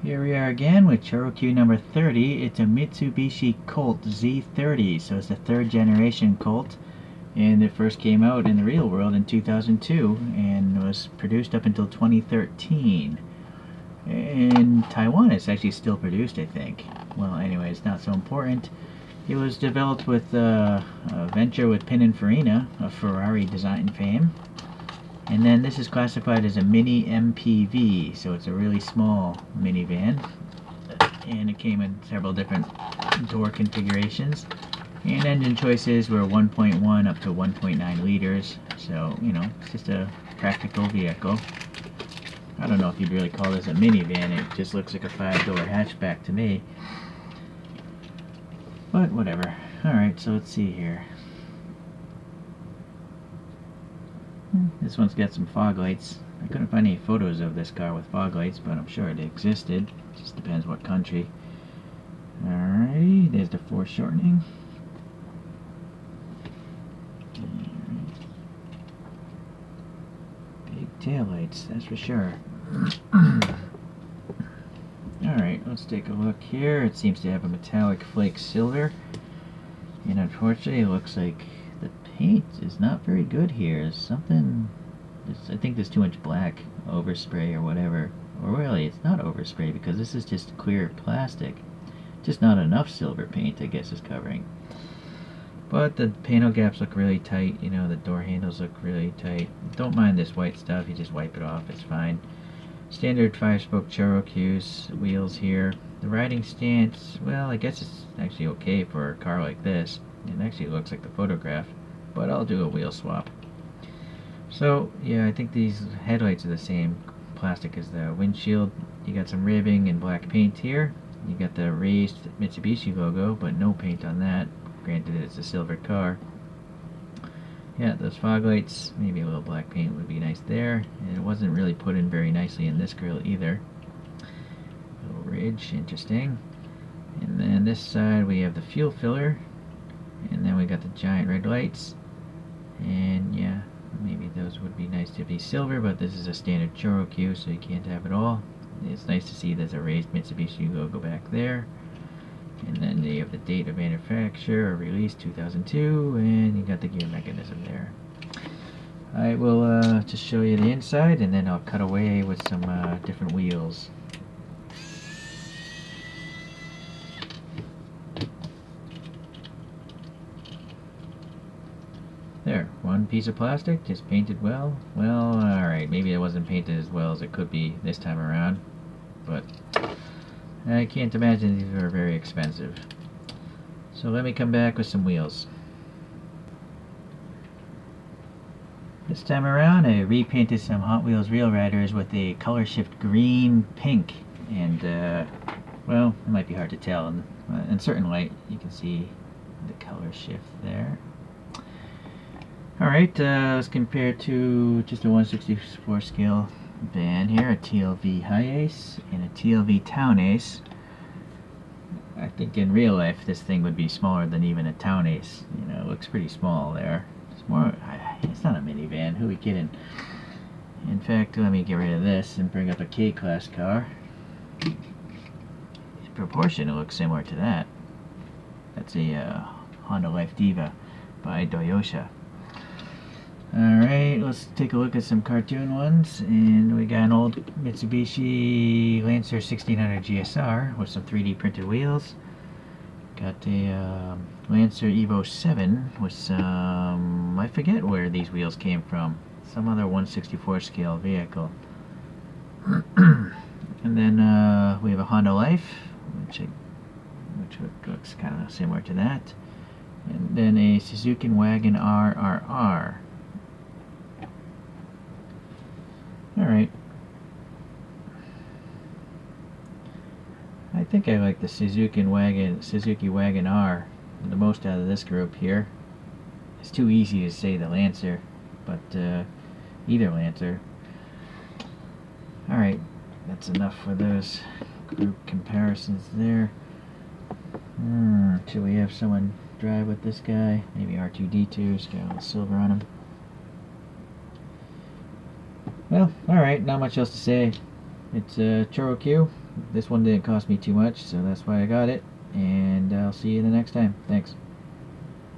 Here we are again with ChoroQ number 30. It's a Mitsubishi Colt Z30, so it's the third generation Colt, and it first came out in the real world in 2002 and was produced up until 2013. In Taiwan it's actually still produced, I think. Well, anyway, it's not so important. It was developed with a venture with Pininfarina, of Ferrari design fame. And then this is classified as a mini MPV, so it's a really small minivan. And it came in several different door configurations. And engine choices were 1.1 up to 1.9 liters, so, you know, it's just a practical vehicle. I don't know if you'd really call this a minivan, it just looks like a 5-door hatchback to me. But whatever. Alright, so let's see here. This one's got some fog lights. I couldn't find any photos of this car with fog lights, but I'm sure it existed. Just depends what country. Alrighty, there's the foreshortening. Big tail lights, that's for sure. Alright, let's take a look here. It seems to have a metallic flake silver. And unfortunately, it looks like the paint is not very good here. There's something, I think there's too much black overspray or whatever. Or really, it's not overspray because this is just clear plastic. Just not enough silver paint, I guess, is covering. But the panel gaps look really tight. You know, the door handles look really tight. Don't mind this white stuff. You just wipe it off. It's fine. Standard 5-spoke Choro-Q's wheels here. The riding stance, well, I guess it's actually okay for a car like this. It actually looks like the photograph, but I'll do a wheel swap. So, yeah, I think these headlights are the same plastic as the windshield. You got some ribbing and black paint here. You got the raised Mitsubishi logo, but no paint on that. Granted, it's a silver car. Yeah, those fog lights, maybe a little black paint would be nice there. And it wasn't really put in very nicely in this grill either. Little ridge, interesting. And then this side we have the fuel filler. And then we got the giant red lights. And yeah, maybe those would be nice to be silver, but this is a standard ChoroQ, so you can't have it all. It's nice to see there's a raised Mitsubishi logo back there. And then you have the date of manufacture or release 2002, and you got the gear mechanism there. I will just show you the inside, and then I'll cut away with some different wheels. There, one piece of plastic, just painted well. Well, alright, maybe it wasn't painted as well as it could be this time around, but I can't imagine these are very expensive. So let me come back with some wheels. This time around I repainted some Hot Wheels Real Riders with a color shift green pink, and well, it might be hard to tell. In certain light you can see the color shift there. Alright, let's compare to just a 1/64 scale van here, a TLV High Ace and a TLV Town Ace. I think in real life this thing would be smaller than even a Town Ace. You know, it looks pretty small there. It's more, it's not a minivan, who are we kidding? In fact, let me get rid of this and bring up a K-Class car. In proportion, it looks similar to that. That's a Honda Life Diva by Doyosha. Alright, let's take a look at some cartoon ones. And we got an old Mitsubishi Lancer 1600 GSR with some 3D printed wheels. Got a Lancer Evo 7 with some, I forget where these wheels came from. Some other 1/64 scale vehicle. And then we have a Honda Life, which looks kind of similar to that. And then a Suzuki Wagon RRR. Alright. I think I like the Suzuki Wagon R the most out of this group here. It's too easy to say the Lancer, but either Lancer. Alright, that's enough for those group comparisons there. Should we have someone drive with this guy? Maybe R2-D2's got a little silver on him. Well, alright, not much else to say. It's ChoroQ, This one didn't cost me too much, so that's why I got it. And I'll see you the next time. Thanks.